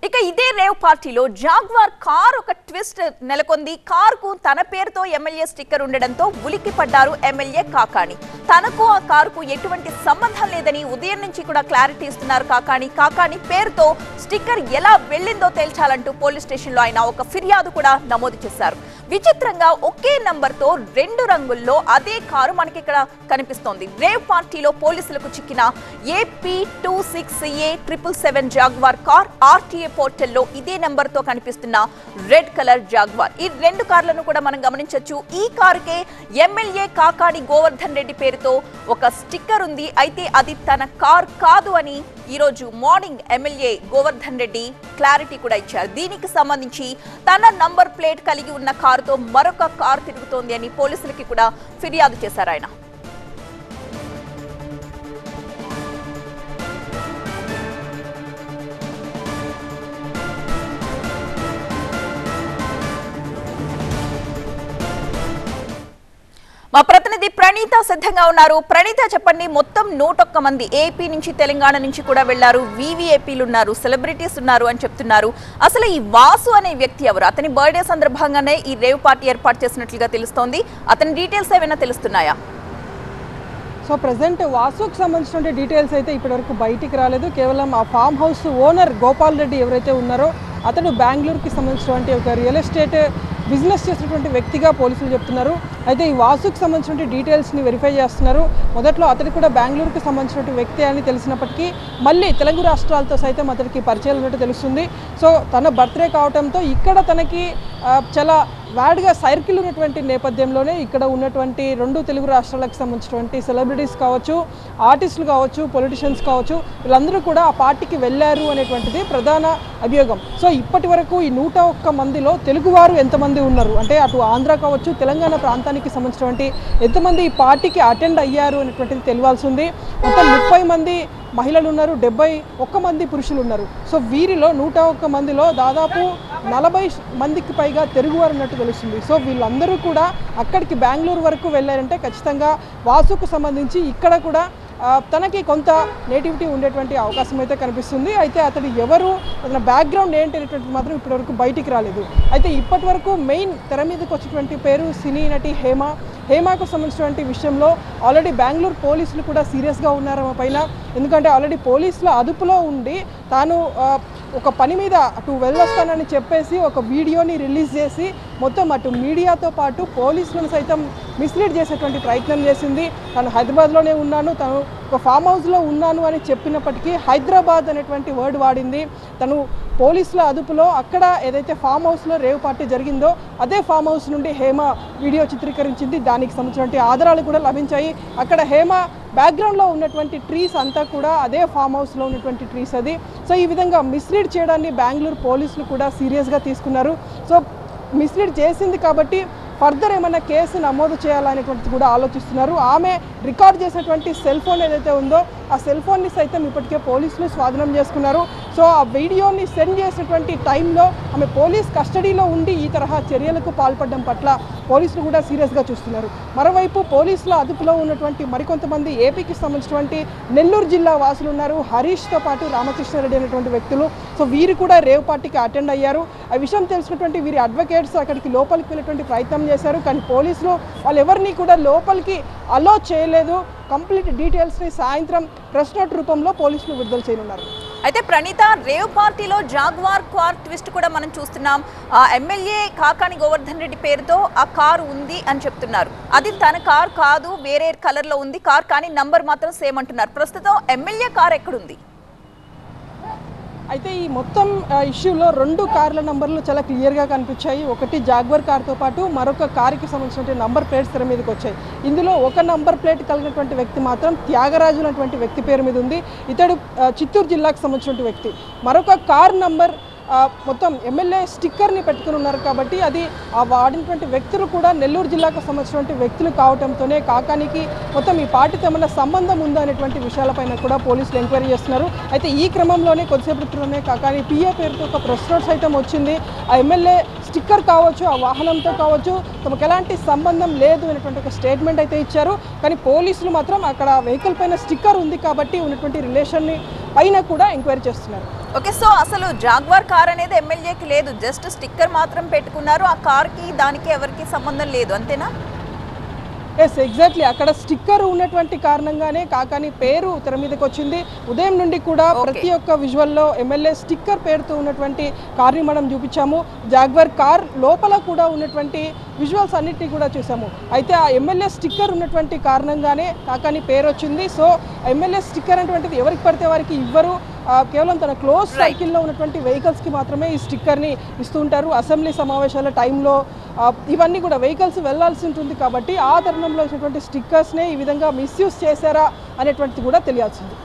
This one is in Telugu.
ఇక ఇదే రేవ్ పార్టీలో జాగ్వార్ కార్ ఒక ట్విస్ట్ నెలకొంది. కార్ కు తన పేరుతో ఎమ్మెల్యే స్టిక్కర్ ఉండడంతో ఉలిక్కి పడ్డారు ఎమ్మెల్యే కాకాణి. తనకు ఆ కార్ కు ఎటువంటి సంబంధం లేదని ఉదయం నుంచి కూడా క్లారిటీ ఇస్తున్నారు కాకాణి పేరుతో స్టిక్కర్ ఎలా వెళ్ళిందో తేల్చాలంటూ పోలీస్ స్టేషన్ లో ఆయన ఒక ఫిర్యాదు కూడా నమోదు చేశారు. విచిత్రంగా ఒకే నంబర్ తో రెండు రంగుల్లో అదే కారు మనకి ఇక్కడ కనిపిస్తోంది. రేవ్ పార్టీలో పోలీసులకు చిక్కిన AP26A777 జాగ్వార్ కార్ ఆర్టీఏ పోర్టల్లో ఇదే నెంబర్ తో కనిపిస్తున్న రెడ్ కలర్ జాగ్వార్. ఈ రెండు కార్లను కూడా మనం గమనించొచ్చు. ఈ కారుకే ఎమ్మెల్యే కాకాణి గోవర్ధన్ రెడ్డి పేరుతో ఒక స్టిక్కర్ ఉంది. అయితే అది తన కార్ కాదు అని ఈ రోజు morning MLA Govardhan Reddy clarity కూడా ఇచ్చారు. దీనికి సంబంధించి తన నంబర్ ప్లేట్ కలిగి ఉన్న కారుతో మరొక కారు తిరుగుతోంది అని పోలీసులకి కూడా ఫిర్యాదు చేశారు ఆయన. మా ప్రతినిధి ప్రణీత సిద్ధంగా ఉన్నారు. ప్రణీత చెప్పండి, మొత్తం 101 మంది ఏపీ నుంచి తెలంగాణ నుంచి కూడా వెళ్లారు, వీవీఐపీలు ఉన్నారు, సెలబ్రిటీస్ ఉన్నారు అని చెప్తున్నారు. అసలు ఈ వాసు అనే వ్యక్తి ఎవరు? అతని బర్త్డే సందర్భంగానే ఈ రేవ్ పార్టీ ఏర్పాటు చేసినట్లుగా తెలుస్తోంది. అతని డీటెయిల్స్ ఏమైనా తెలుస్తున్నాయా? సో ప్రజెంట్ వాసుకు సంబంధించిన డీటెయిల్స్ అయితే ఇప్పటివరకు బయటికి రాలేదు. కేవలం ఆ farm house owner Gopal Reddy ఎవరైతే ఉన్నారో అతడు బెంగళూరుకి సంబంధించినటువంటి ఒక రియల్ ఎస్టేట్ బిజినెస్ చేసినటువంటి వ్యక్తిగా పోలీసులు చెప్తున్నారు. అయితే ఈ వాసుకు సంబంధించిన డీటెయిల్స్ని వెరిఫై చేస్తున్నారు. మొదట్లో అతడు కూడా బెంగళూరుకి సంబంధించిన వ్యక్తి అని తెలిసినప్పటికీ మళ్ళీ తెలుగు రాష్ట్రాలతో సైతం అతనికి పరిచయాలు ఉన్నట్టు తెలుస్తుంది. సో తన బర్త్డే కావడంతో ఇక్కడ తనకి చాలా వ్యాడ్గా సర్కిల్ ఉన్నటువంటి నేపథ్యంలోనే ఇక్కడ ఉన్నటువంటి రెండు తెలుగు రాష్ట్రాలకు సంబంధించినటువంటి సెలబ్రిటీస్ కావచ్చు, ఆర్టిస్టులు కావచ్చు, పొలిటీషియన్స్ కావచ్చు, వీళ్ళందరూ కూడా ఆ పార్టీకి వెళ్ళారు అనేటువంటిది ప్రధాన అభియోగం. సో ఇప్పటి వరకు ఈ 101 మందిలో తెలుగువారు ఎంతమంది ఉన్నారు అంటే అటు ఆంధ్ర కావచ్చు, తెలంగాణ ప్రాంతానికి సంబంధించినటువంటి ఎంతమంది ఈ పార్టీకి అటెండ్ అయ్యారు అనేటువంటిది తెలియాల్సి ఉంది. మొత్తం 30 మంది మహిళలు ఉన్నారు, 71 మంది పురుషులు ఉన్నారు. సో వీరిలో 101 మందిలో దాదాపు 40 మందికి పైగా తెలుగువారు ఉన్నట్టు తెలుస్తుంది. సో వీళ్ళందరూ కూడా అక్కడికి బెంగళూరు వరకు వెళ్ళారంటే ఖచ్చితంగా వాసుకు సంబంధించి ఇక్కడ కూడా తనకి కొంత నేటివిటీ ఉండేటువంటి అవకాశం అయితే కనిపిస్తుంది. అయితే అతడు ఎవరు, అతని బ్యాక్గ్రౌండ్ ఏంటి అనేటువంటిది మాత్రం ఇప్పటివరకు బయటికి రాలేదు. అయితే ఇప్పటి వరకు మెయిన్ తెర మీదకి వచ్చినటువంటి పేరు సినీ నటి హేమకు సంబంధించినటువంటి విషయంలో ఆల్రెడీ బెంగళూరు పోలీసులు కూడా సీరియస్గా ఉన్నారు ఆమె పైన. ఎందుకంటే ఆల్రెడీ పోలీసుల అదుపులో ఉండి తాను ఒక పని మీద అటు వెళ్ళొస్తానని చెప్పేసి ఒక వీడియోని రిలీజ్ చేసి మొత్తం అటు మీడియాతో పాటు పోలీసులను సైతం మిస్లీడ్ చేసేటువంటి ప్రయత్నం చేసింది. తను హైదరాబాద్లోనే ఉన్నాను, తను ఒక ఫామ్ హౌస్లో ఉన్నాను అని చెప్పినప్పటికీ హైదరాబాద్ అనేటువంటి వర్డ్ వాడింది. తను పోలీసుల అదుపులో అక్కడ ఏదైతే ఫామ్ హౌస్లో రేవ్ పార్టీ జరిగిందో అదే ఫామ్ హౌస్ నుండి హేమ వీడియో చిత్రీకరించింది. దానికి సంబంధించినటువంటి ఆధారాలు కూడా లభించాయి. అక్కడ హేమ బ్యాక్గ్రౌండ్లో ఉన్నటువంటి ట్రీస్ అంతా కూడా అదే ఫామ్ హౌస్లో ఉన్నటువంటి ట్రీస్ అది. సో ఈ విధంగా మిస్లీడ్ చేయడాన్ని బెంగళూరు పోలీసులు కూడా సీరియస్గా తీసుకున్నారు. సో మిస్లీడ్ చేసింది కాబట్టి ఫర్దర్ ఏమైనా కేసు నమోదు చేయాలనేటువంటిది కూడా ఆలోచిస్తున్నారు. ఆమె రికార్డ్ చేసినటువంటి సెల్ ఫోన్ ఏదైతే ఉందో ఆ సెల్ ఫోన్ని సైతం ఇప్పటికే పోలీసులు స్వాధీనం చేసుకున్నారు. సో ఆ వీడియోని సెండ్ చేసినటువంటి టైంలో ఆమె పోలీస్ కస్టడీలో ఉండి ఈ తరహా చర్యలకు పాల్పడడం పట్ల పోలీసులు కూడా సీరియస్గా చూస్తున్నారు. మరోవైపు పోలీసుల అదుపులో ఉన్నటువంటి మరికొంతమంది ఏపీకి సంబంధించినటువంటి నెల్లూరు జిల్లా వాసులు ఉన్నారు. హరీష్తో పాటు రామకృష్ణారెడ్డి అనేటువంటి వ్యక్తులు. సో వీరు కూడా రేవ్ పార్టీకి అటెండ్ అయ్యారు. ఆ విషయం తెలిసినటువంటి వీరి అడ్వకేట్స్ అక్కడికి లోపలికి వెళ్ళేటువంటి ప్రయత్నం చేశారు. కానీ పోలీసులు వాళ్ళు ఎవరిని కూడా లోపలికి అలో చేయలేదు. కంప్లీట్ డీటెయిల్స్ని సాయంత్రం ప్రెస్ నోట్ రూపంలో పోలీసులు విడుదల చేయనున్నారు. అయితే ప్రణీత, రేవ్ పార్టీలో జాగ్వార్ కార్ ట్విస్ట్ కూడా మనం చూస్తున్నాం. ఎమ్మెల్యే కాకాణి గోవర్ధన్ రెడ్డి పేరుతో ఆ కారు ఉంది అని చెప్తున్నారు. అది తన కార్ కాదు, వేరే కలర్ లో ఉంది కార్, కానీ నంబర్ మాత్రం సేమ్ అంటున్నారు. ప్రస్తుతం ఎమ్మెల్యే కార్ ఎక్కడుంది? అయితే ఈ మొత్తం ఇష్యూలో 2 కార్ల నంబర్లు చాలా క్లియర్గా కనిపించాయి. ఒకటి జాగ్వార్ కార్తో పాటు మరొక కారుకి సంబంధించినటువంటి నంబర్ ప్లేట్స్ తెర మీదకి వచ్చాయి. ఇందులో ఒక నంబర్ ప్లేట్ కలిగినటువంటి వ్యక్తి మాత్రం త్యాగరాజు అనేటువంటి వ్యక్తి పేరు మీద ఉంది. ఇతడు చిత్తూరు జిల్లాకు సంబంధించినటువంటి వ్యక్తి. మరొక కార్ నంబర్ మొత్తం ఎమ్మెల్యే స్టిక్కర్ని పెట్టుకుని ఉన్నారు కాబట్టి అది ఆ వాడినటువంటి వ్యక్తులు కూడా నెల్లూరు జిల్లాకు సంబంధించినటువంటి వ్యక్తులు కావడంతోనే కాకానికి మొత్తం ఈ పార్టీతో ఏమైనా సంబంధం ఉందా అనేటువంటి విషయాలపైన కూడా పోలీసులు ఎంక్వైరీ చేస్తున్నారు. అయితే ఈ క్రమంలోనే కొద్దిసేపటిలోనే కాకాని పిఏ పేరుతో ఒక ప్రెస్ నోట్ సైతం వచ్చింది. ఆ ఎమ్మెల్యే స్టిక్కర్ కావచ్చు, ఆ వాహనంతో కావచ్చు తమకు ఎలాంటి సంబంధం లేదు అనేటువంటి ఒక స్టేట్మెంట్ అయితే ఇచ్చారు. కానీ పోలీసులు మాత్రం అక్కడ వెహికల్ పైన స్టిక్కర్ ఉంది కాబట్టి ఉన్నటువంటి రిలేషన్ని పైన కూడా ఎంక్వైరీ చేస్తున్నారు. ఓకే, సో అసలు జాగ్వార్ కార్ అనేది ఎమ్మెల్యేకి లేదు, జస్ట్ స్టిక్కర్ మాత్రం పెట్టుకున్నారు. ఆ కార్కి దానికి ఎవరికి సంబంధం లేదు, అంతేనా? Yes, exactly. అక్కడ స్టిక్కర్ ఉన్నటువంటి కారణంగానే కాకాని పేరు తెర మీదకి వచ్చింది. ఉదయం నుండి కూడా ప్రతి ఒక్క విజువల్లో ఎమ్మెల్యే స్టిక్కర్ పేరుతో ఉన్నటువంటి కార్ని మనం చూపించాము. జాగ్వార్ కార్ లోపల కూడా ఉన్నటువంటి విజువల్స్ అన్నిటినీ కూడా చూసాము. అయితే ఆ ఎమ్మెల్యే స్టిక్కర్ ఉన్నటువంటి కారణంగానే కాకాని పేరు వచ్చింది. సో ఎమ్మెల్యే స్టిక్కర్ అనేటువంటిది ఎవరికి పడితే వారికి ఇవ్వరు, కేవలం తన క్లోజ్ సర్కిల్లో ఉన్నటువంటి వెహికల్స్కి మాత్రమే ఈ స్టిక్కర్ని ఇస్తూ ఉంటారు. అసెంబ్లీ సమావేశాల టైంలో ఇవన్నీ కూడా వెహికల్స్ వెళ్లాల్సి ఉంటుంది కాబట్టి ఆ తరుణంలో వచ్చినటువంటి స్టిక్కర్స్నే ఈ విధంగా మిస్యూజ్ చేశారా అనేటువంటిది కూడా తెలియాల్సింది.